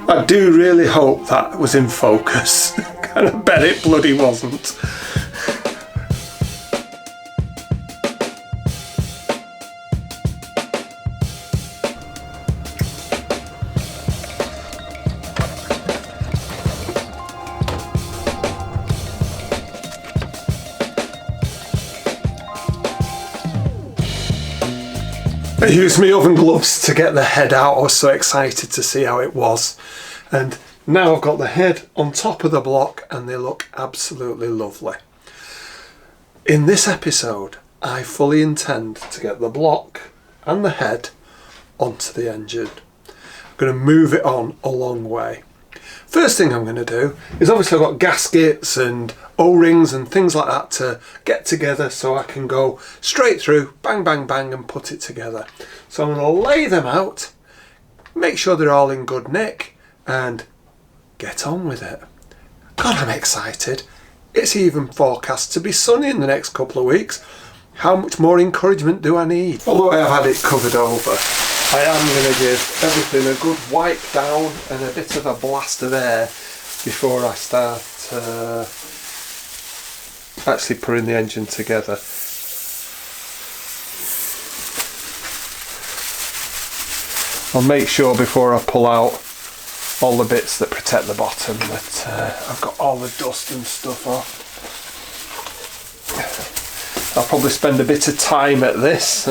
I do really hope that was in focus. And I bet it bloody wasn't. I used my oven gloves to get the head out. I was so excited to see how it was. And now I've got the head on top of the block and they look absolutely lovely. In this episode, I fully intend to get the block and the head onto the engine. I'm going to move it on a long way. First thing I'm going to do is, obviously I've got gaskets and O-rings and things like that to get together so I can go straight through, bang, bang, bang, and put it together. So I'm going to lay them out, make sure they're all in good nick, and get on with it. God, I'm excited. It's even forecast to be sunny in the next couple of weeks. How much more encouragement do I need? Although I have had it covered over, I am going to give everything a good wipe down and a bit of a blast of air before I start actually putting the engine together. I'll make sure before I pull out all the bits that protect the bottom that I've got all the dust and stuff off. I'll probably spend a bit of time at this,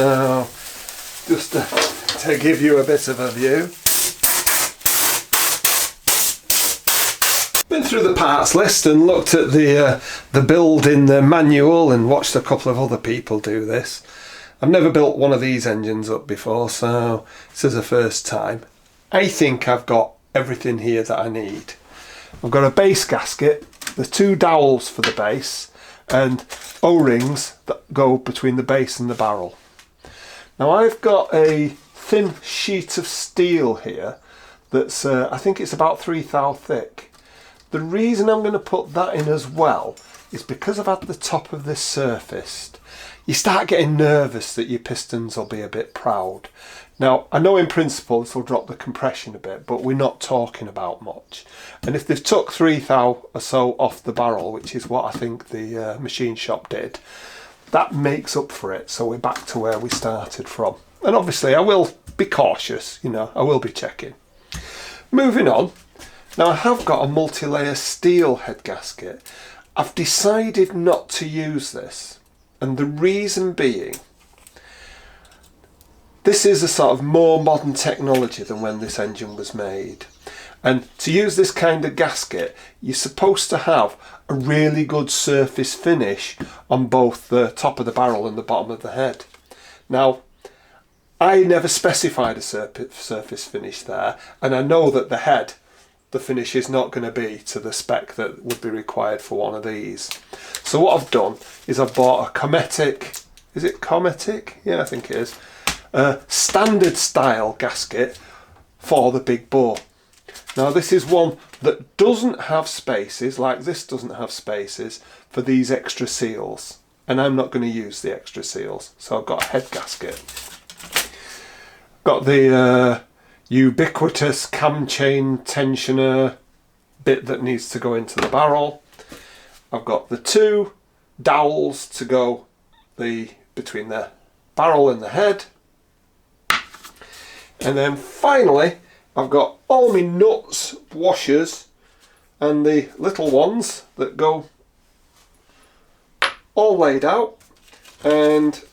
just to give you a bit of a view. Been through the parts list and looked at the build in the manual and watched a couple of other people do this. I've never built one of these engines up before, so this is the first time. I think I've got everything here that I need. I've got a base gasket, the two dowels for the base, and O-rings that go between the base and the barrel. Now I've got a thin sheet of steel here that's I think it's about 3 thou thick. The reason I'm going to put that in as well is because I've had the top of this surfaced. You start getting nervous that your pistons will be a bit proud. Now I know in principle this will drop the compression a bit, but we're not talking about much. And if they've took 3 thou or so off the barrel, which is what I think the machine shop did, that makes up for it. So we're back to where we started from. And obviously I will be cautious, you know, I will be checking. Moving on. Now I have got a multi-layer steel head gasket. I've decided not to use this. And the reason being, this is a sort of more modern technology than when this engine was made. And to use this kind of gasket, you're supposed to have a really good surface finish on both the top of the barrel and the bottom of the head. Now, I never specified a surface finish there, and I know that the head, the finish is not going to be to the spec that would be required for one of these. So what I've done is I've bought a Cometic, is it Cometic? Yeah, I think it is. Standard style gasket for the big bore. Now this is one that doesn't have spaces, like this doesn't have spaces for these extra seals, and I'm not going to use the extra seals, so I've got a head gasket. Got the ubiquitous cam chain tensioner bit that needs to go into the barrel. I've got the two dowels to go between the barrel and the head. And then finally I've got all my nuts, washers and the little ones that go all laid out, and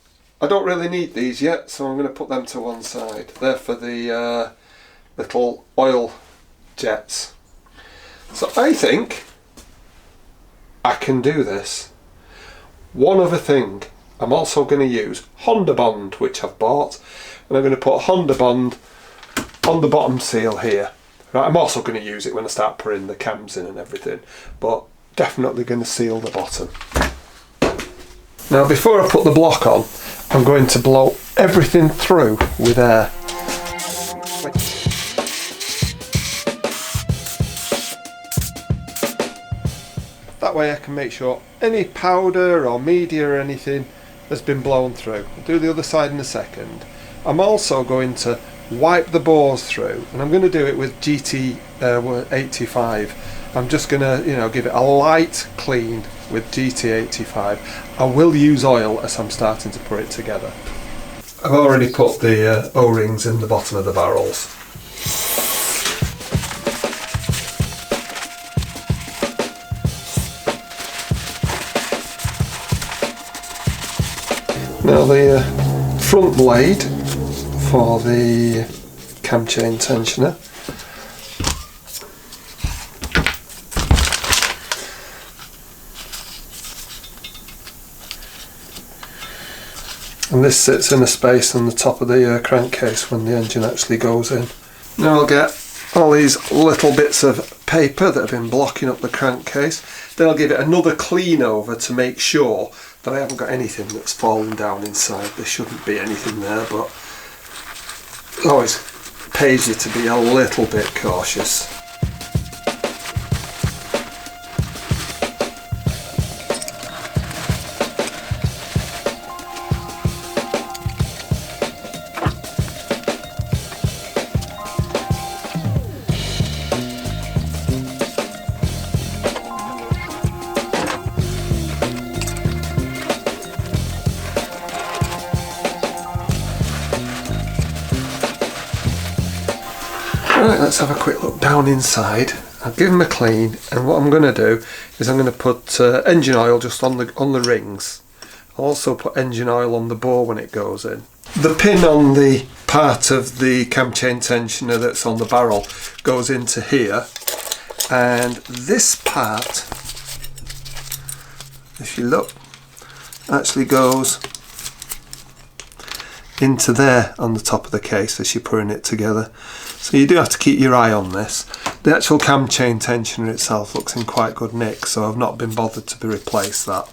I don't really need these yet, so I'm going to put them to one side. They're for the little oil jets. So I think I can do this. One other thing, I'm also going to use Honda Bond, which I've bought, and I'm going to put Honda Bond on the bottom seal here. Right, I'm also going to use it when I start putting the cams in and everything, but definitely going to seal the bottom. Now before I put the block on, I'm going to blow everything through with air. That way I can make sure any powder or media or anything has been blown through. I'll do the other side in a second. I'm also going to wipe the bores through, and I'm going to do it with GT85. I'm just going to, give it a light clean with GT85. I will use oil as I'm starting to put it together. I've already put the O-rings in the bottom of the barrels. Now the front blade for the cam chain tensioner. And this sits in a space on the top of the crankcase when the engine actually goes in. Now I'll get all these little bits of paper that have been blocking up the crankcase. Then I'll give it another clean over to make sure that I haven't got anything that's fallen down inside. There shouldn't be anything there, but it always pays you to be a little bit cautious. Right, let's have a quick look down inside. I'll give them a clean, and what I'm going to do is I'm going to put engine oil just on the rings. I'll also put engine oil on the bore when it goes in. The pin on the part of the cam chain tensioner that's on the barrel goes into here, and this part, if you look, actually goes into there on the top of the case as you're putting it together. So you do have to keep your eye on this. The actual cam chain tensioner itself looks in quite good nick, so I've not been bothered to replace that.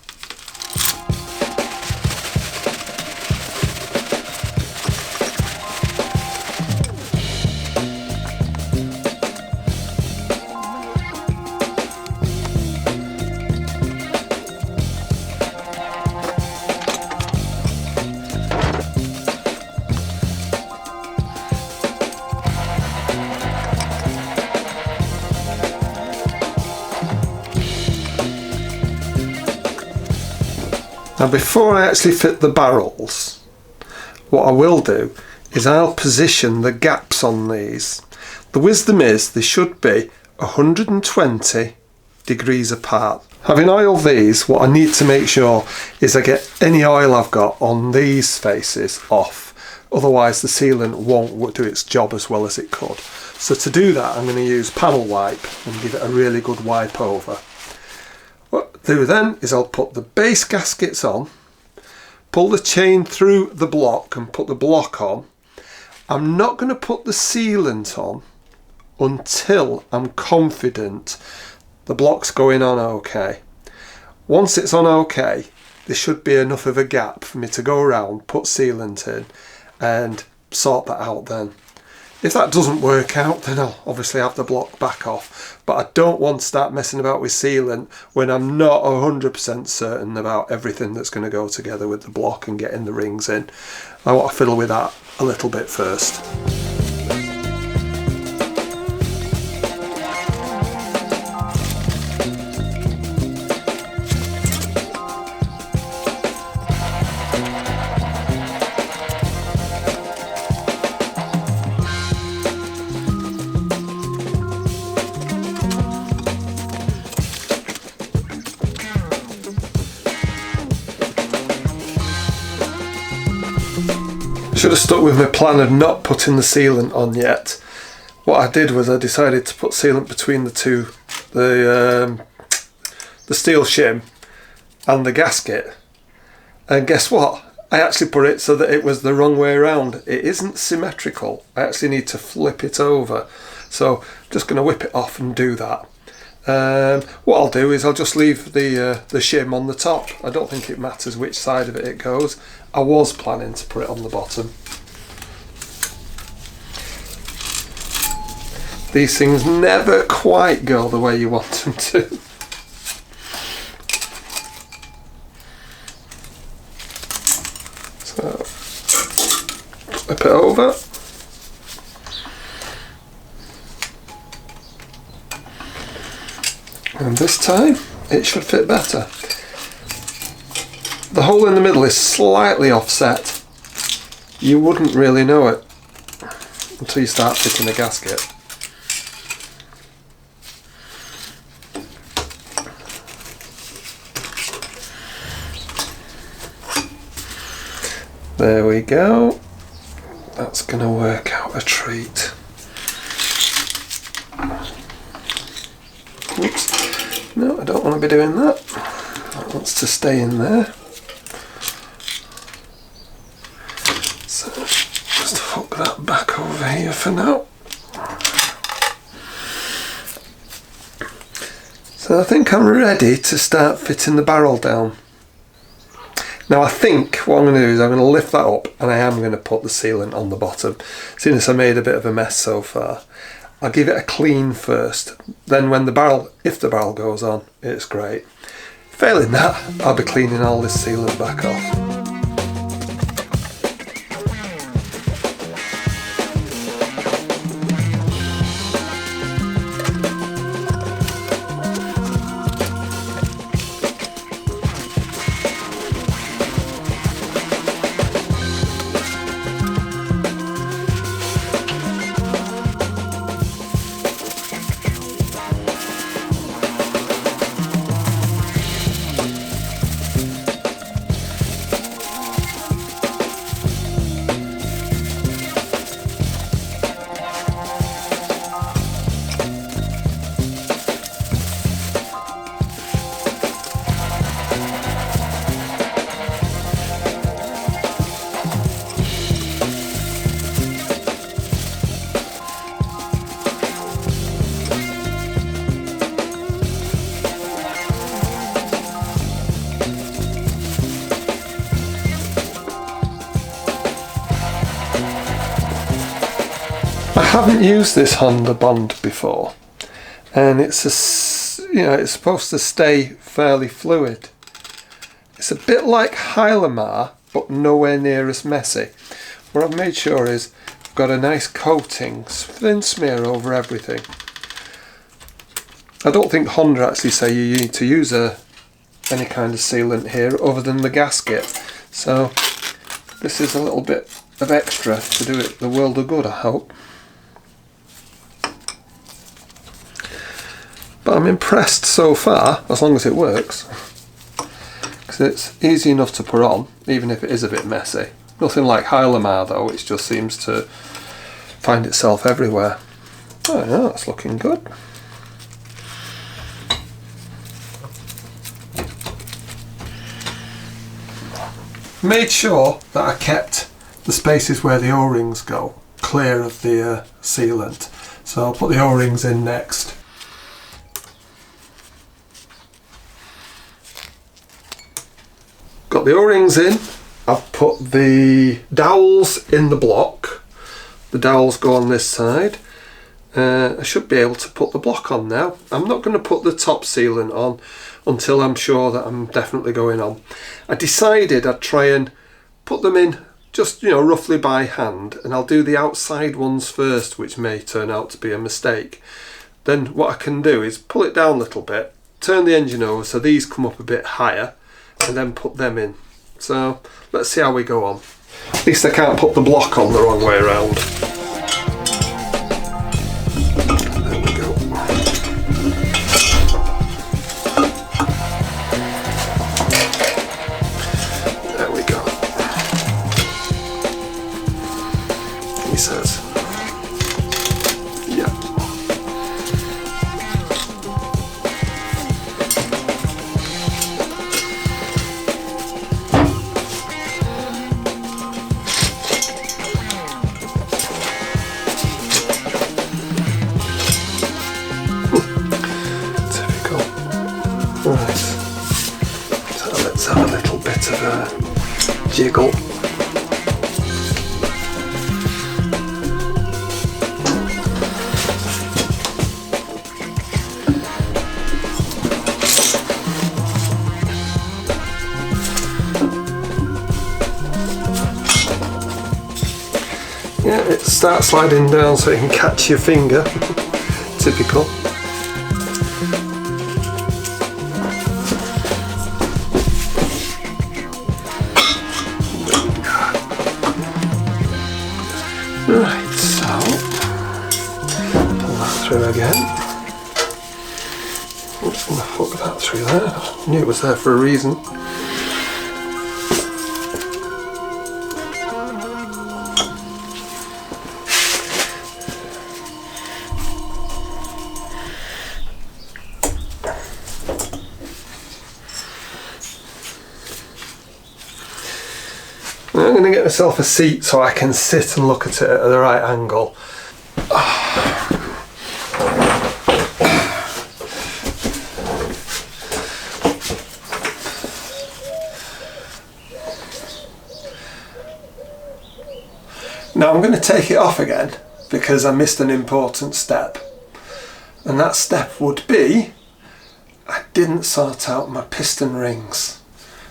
Now before I actually fit the barrels, what I will do is I'll position the gaps on these. The wisdom is they should be 120 degrees apart. Having oiled these, what I need to make sure is I get any oil I've got on these faces off. Otherwise the sealant won't do its job as well as it could. So to do that, I'm going to use panel wipe and give it a really good wipe over. What I'll do then is I'll put the base gaskets on, pull the chain through the block and put the block on. I'm not going to put the sealant on until I'm confident the block's going on okay. Once it's on okay, there should be enough of a gap for me to go around, put sealant in and sort that out then. If that doesn't work out, then I'll obviously have the block back off. But I don't want to start messing about with sealant when I'm not 100% certain about everything that's going to go together with the block and getting the rings in. I want to fiddle with that a little bit first. Should have stuck with my plan of not putting the sealant on yet. What I did was I decided to put sealant between the two, the steel shim and the gasket, and guess what? I actually put it so that it was the wrong way around. It isn't symmetrical. I actually need to flip it over, so I'm just going to whip it off and do that. What I'll do is I'll just leave the shim on the top. I don't think it matters which side of it goes. I was planning to put it on the bottom. These things never quite go the way you want them to. So flip it over. And this time it should fit better. The hole in the middle is slightly offset. You wouldn't really know it until you start fitting the gasket. There we go. That's going to work out a treat. Oops. No, I don't want to be doing that. That wants to stay in there. So just hook that back over here for now. So I think I'm ready to start fitting the barrel down. Now I think what I'm going to do is I'm going to lift that up and I am going to put the sealant on the bottom. Seeing as I made a bit of a mess so far, I'll give it a clean first. Then when the barrel, if the barrel goes on, it's great. Failing that, I'll be cleaning all this sealant back off. I haven't used this Honda Bond before, and it's it's supposed to stay fairly fluid. It's a bit like Hylamar, but nowhere near as messy. What I've made sure is I've got a nice coating, thin smear over everything. I don't think Honda actually say you need to use any kind of sealant here other than the gasket, so this is a little bit of extra to do it the world of good, I hope. But I'm impressed so far, as long as it works, because it's easy enough to put on, even if it is a bit messy. Nothing like Hylamar though, which just seems to find itself everywhere. Oh yeah, that's looking good. Made sure that I kept the spaces where the O-rings go clear of the sealant, so I'll put the O-rings in next. Got the O-rings in, I've put the dowels in the block. The dowels go on this side. I should be able to put the block on now. I'm not going to put the top sealant on until I'm sure that I'm definitely going on. I decided I'd try and put them in just roughly by hand, and I'll do the outside ones first, which may turn out to be a mistake. Then what I can do is pull it down a little bit, turn the engine over so these come up a bit higher, and then put them in. So let's see how we go on. At least I can't put the block on the wrong way around. There we go. There we go. He says, yeah. Right, so let's have a little bit of a jiggle. Yeah, it starts sliding down so it can catch your finger. Typical. Right, so pull that through again. I'm just going to hook that through there. I knew it was there for a reason. I'm going to get myself a seat so I can sit and look at it at the right angle. Now I'm going to take it off again because I missed an important step, and that step would be I didn't sort out my piston rings,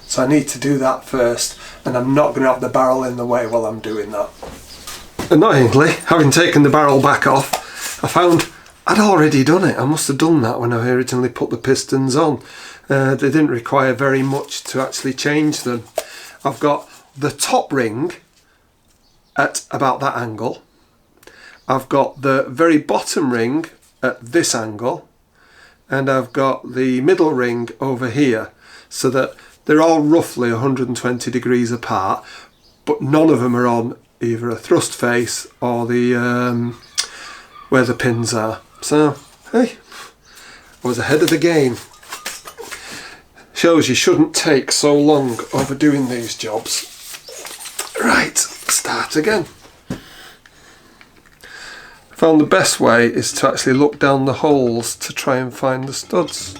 so I need to do that first, and I'm not going to have the barrel in the way while I'm doing that. Annoyingly, having taken the barrel back off, I found I'd already done it. I must have done that when I originally put the pistons on. They didn't require very much to actually change them. I've got the top ring at about that angle. I've got the very bottom ring at this angle, and I've got the middle ring over here, so that they're all roughly 120 degrees apart, but none of them are on either a thrust face or the where the pins are. So hey, I was ahead of the game. Shows you shouldn't take so long over doing these jobs. Right, start again. I found the best way is to actually look down the holes to try and find the studs.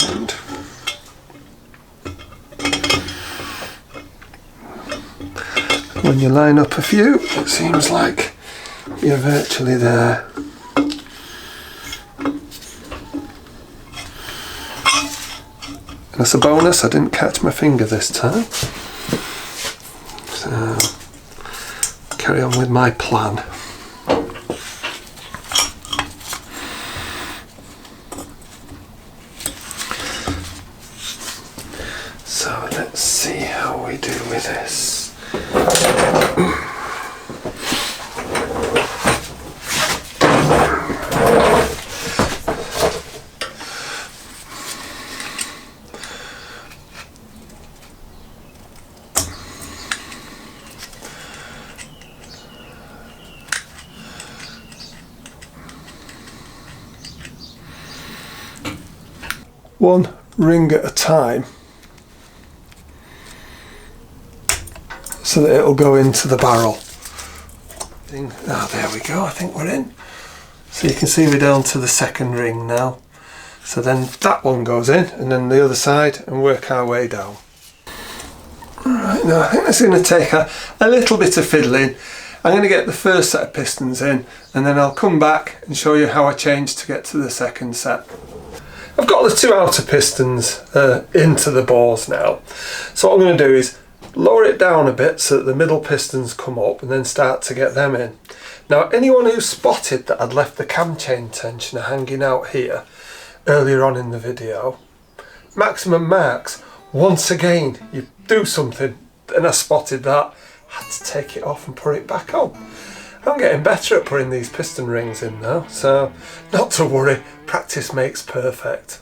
And when you line up a few, it seems like you're virtually there. And as a bonus, I didn't catch my finger this time. So, carry on with my plan. So let's see how we do with this. One ring at a time, so that it'll go into the barrel. Ah, there we go, I think we're in. So you can see we're down to the second ring now. So then that one goes in, and then the other side, and work our way down. Alright, now I think this is going to take a little bit of fiddling. I'm going to get the first set of pistons in, and then I'll come back and show you how I change to get to the second set. I've got the two outer pistons into the bores now. So what I'm going to do is lower it down a bit so that the middle pistons come up, and then start to get them in. Now anyone who spotted that I'd left the cam chain tensioner hanging out here earlier on in the video, maximum marks, once again you do something and I spotted that, had to take it off and put it back on. I'm getting better at putting these piston rings in now, so not to worry, practice makes perfect.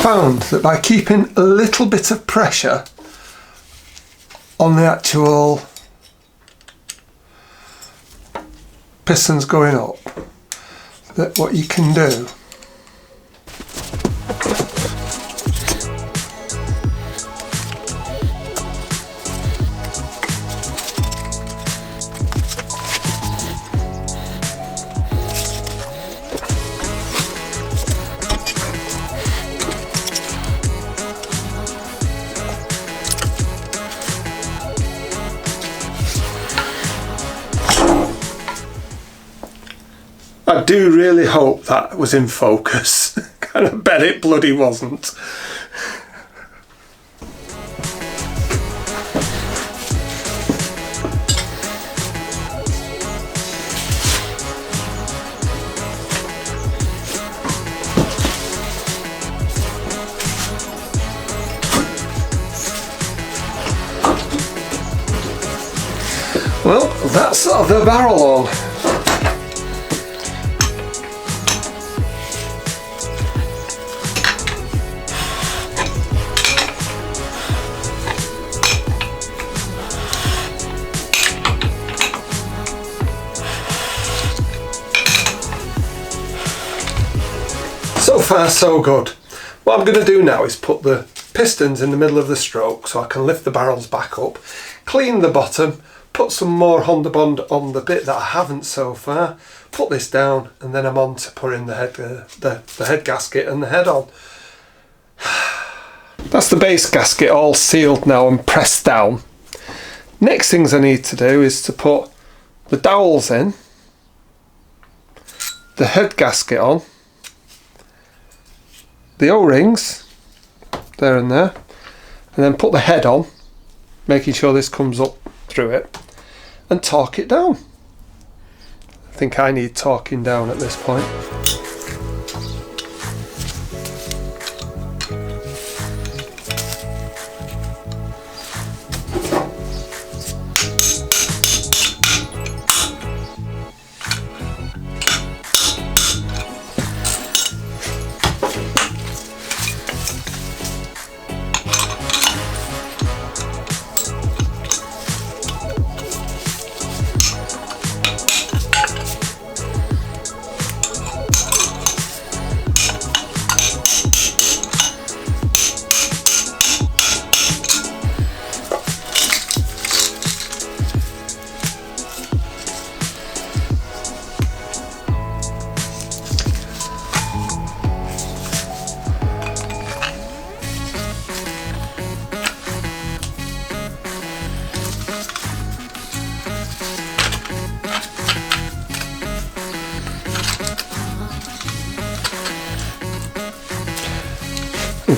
Found that by keeping a little bit of pressure on the actual pistons going up, that what you can do I do really hope that was in focus. And I bet it bloody wasn't. Well, that's the barrel on. So far so good. What I'm going to do now is put the pistons in the middle of the stroke so I can lift the barrels back up, clean the bottom, put some more Honda Bond on the bit that I haven't so far, put this down, and then I'm on to putting the head gasket and the head on. That's the base gasket all sealed now and pressed down. Next things I need to do is to put the dowels in, the head gasket on, the O-rings there and there, and then put the head on, making sure this comes up through it, and torque it down. I think I need torquing down at this point.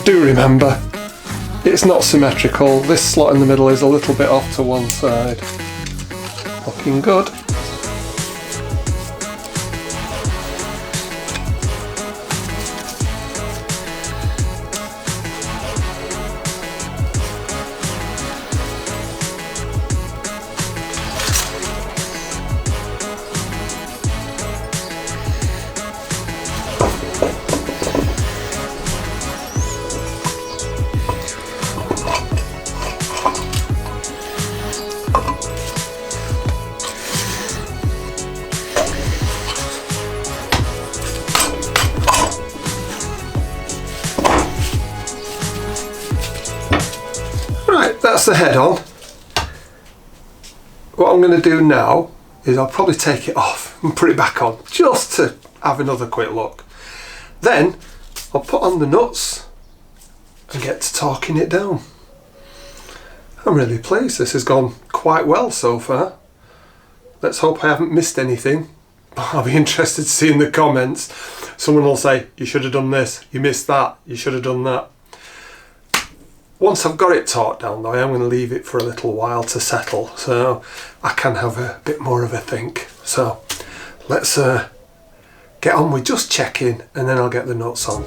Do remember, it's not symmetrical. This slot in the middle is a little bit off to one side. Looking good. That's the head on. What I'm going to do now is I'll probably take it off and put it back on just to have another quick look. Then I'll put on the nuts and get to torquing it down. I'm really pleased. This has gone quite well so far. Let's hope I haven't missed anything. I'll be interested to see in the comments. Someone will say, you should have done this, you missed that, you should have done that. Once I've got it torqued down though, I am going to leave it for a little while to settle so I can have a bit more of a think. So let's get on with just checking and then I'll get the nuts on.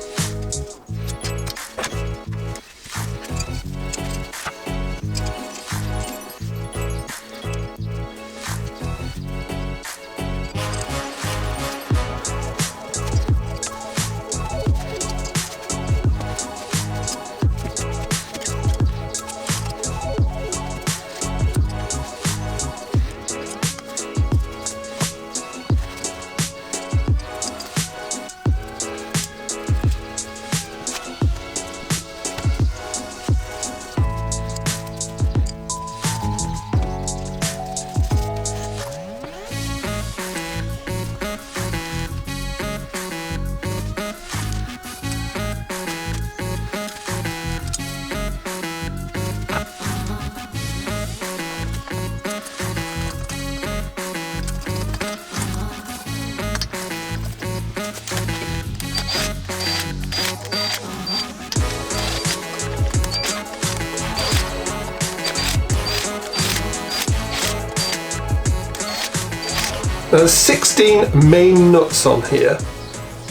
Now there's 16 main nuts on here,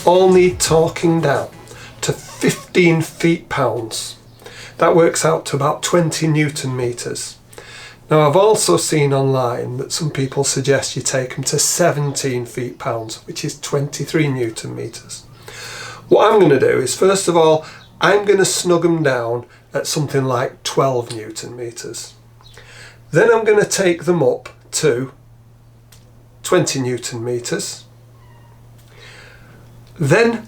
all need torquing down to 15 feet-pounds. That works out to about 20 Newton meters. Now I've also seen online that some people suggest you take them to 17 feet-pounds, which is 23 Newton meters. What I'm going to do is, first of all, I'm going to snug them down at something like 12 Newton meters. Then I'm going to take them up to 20 Newton meters. Then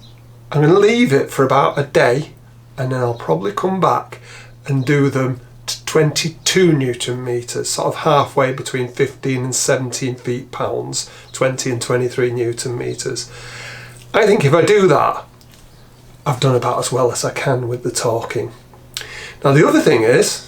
I'm going to leave it for about a day, and then I'll probably come back and do them to 22 Newton meters, sort of halfway between 15 and 17 feet-pounds, 20 and 23 Newton meters. I think if I do that, I've done about as well as I can with the torquing. Now the other thing is,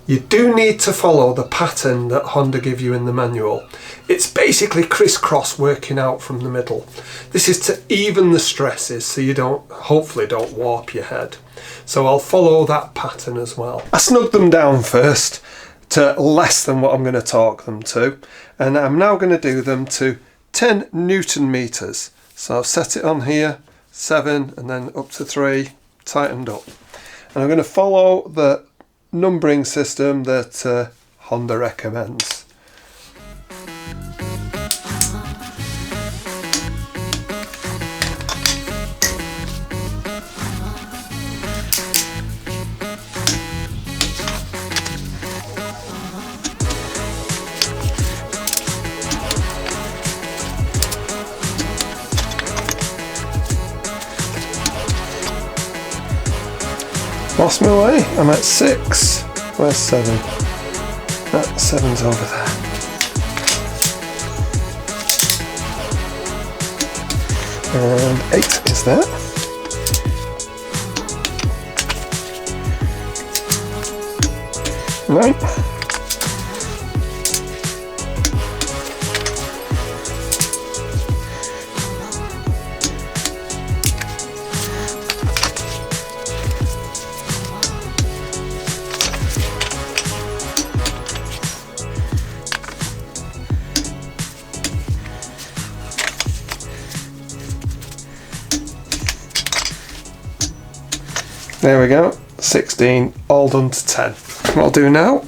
you do need to follow the pattern that Honda give you in the manual. It's basically crisscross working out from the middle. This is to even the stresses so you hopefully don't warp your head. So I'll follow that pattern as well. I snugged them down first to less than what I'm going to torque them to, and I'm now going to do them to 10 Newton meters. So I've set it on here, 7 and then up to 3, tightened up. And I'm going to follow the numbering system that Honda recommends. Lost my way, I'm at 6. Where's 7? That 7's over there. And 8 is there. Right. There we go, 16, all done to 10. What I'll do now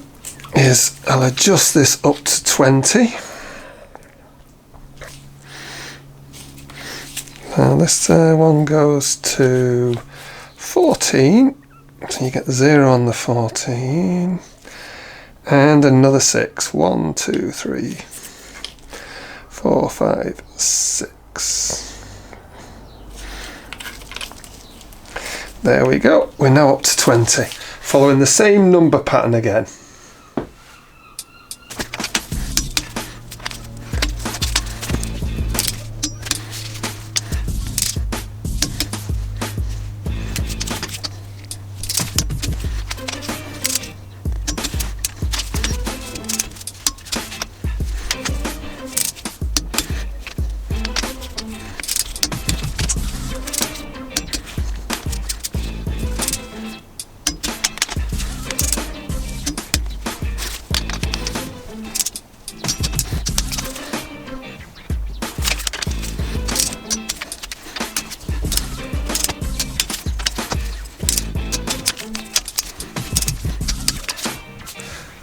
is I'll adjust this up to 20. Now this one goes to 14, so you get the 0 on the 14. And another 6, 1, 2, 3, 4, 5, 6. There we go, we're now up to 20, following the same number pattern again.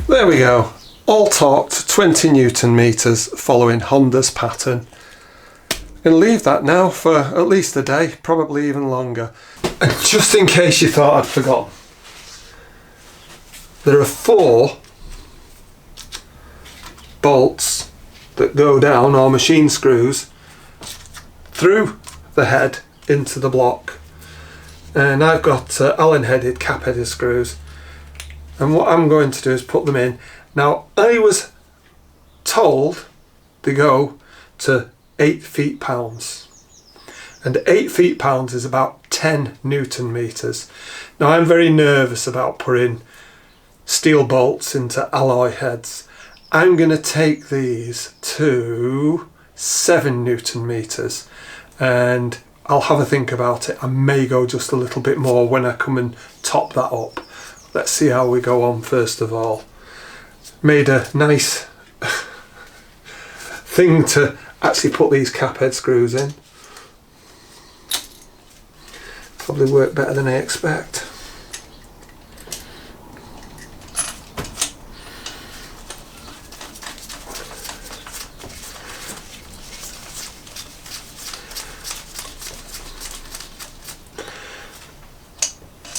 There we go, all torqued 20 Newton meters following Honda's pattern. I'm going to leave that now for at least a day, probably even longer. And just in case you thought I'd forgotten, there are 4 bolts that go down, or machine screws, through the head into the block. And I've got Allen headed, cap headed screws. And what I'm going to do is put them in. Now I was told they go to 8 feet-pounds. And 8 feet-pounds is about 10 Newton meters. Now I'm very nervous about putting steel bolts into alloy heads. I'm going to take these to 7 Newton meters. And I'll have a think about it. I may go just a little bit more when I come and top that up. Let's see how we go on first of all. Made a nice thing to actually put these cap head screws in. Probably work better than I expect.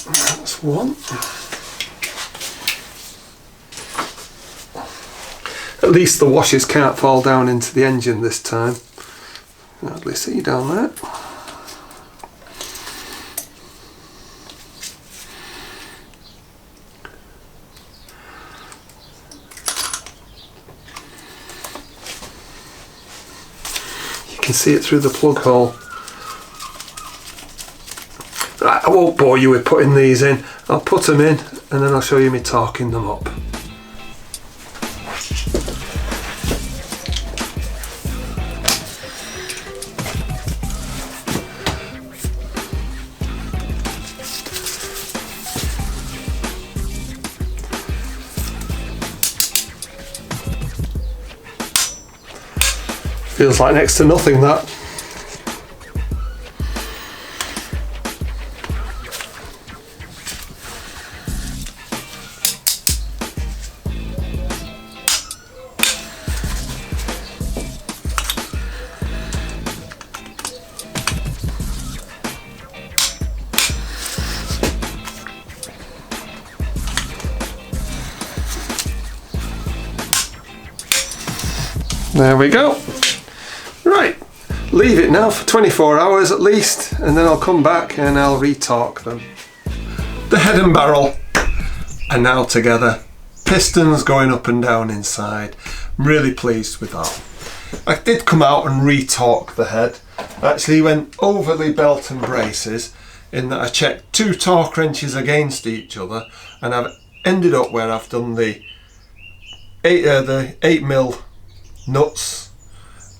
That's one. At least the washers can't fall down into the engine this time. You can hardly see down there. You can see it through the plug hole. Right, I won't bore you with putting these in. I'll put them in and then I'll show you me torquing them up. Feels like next to nothing, that. There we go. Right, leave it now for 24 hours at least, and then I'll come back and I'll retorque them. The head and barrel are now together. Pistons going up and down inside. I'm really pleased with that. I did come out and retorque the head. I actually went over the belt and braces in that I checked 2 torque wrenches against each other, and I've ended up where I've done the 8mm nuts.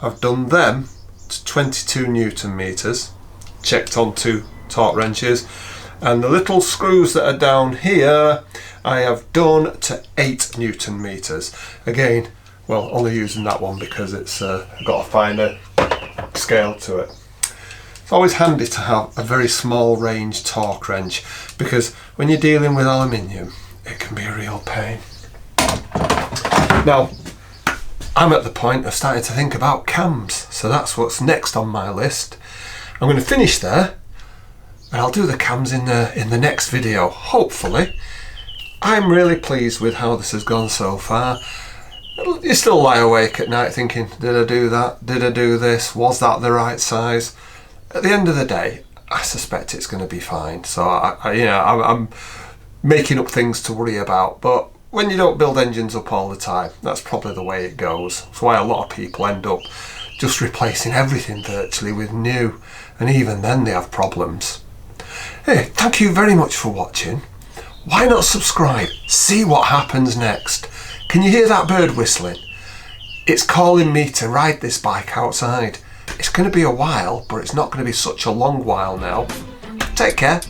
I've done them to 22 Newton meters, checked on 2 torque wrenches, and the little screws that are down here I have done to 8 Newton meters. Again, well, only using that one because it's I've got a finer scale to it. It's always handy to have a very small range torque wrench, because when you're dealing with aluminium it can be a real pain. Now, I'm at the point of starting to think about cams, so that's what's next on my list. I'm going to finish there, and I'll do the cams in the next video, hopefully. I'm really pleased with how this has gone so far. You still lie awake at night thinking, did I do that? Did I do this? Was that the right size? At the end of the day, I suspect it's going to be fine. So I'm making up things to worry about, but when you don't build engines up all the time, that's probably the way it goes. That's why a lot of people end up just replacing everything virtually with new, and even then they have problems. Hey, thank you very much for watching. Why not subscribe? See what happens next. Can you hear that bird whistling? It's calling me to ride this bike outside. It's going to be a while, but it's not going to be such a long while now. Take care.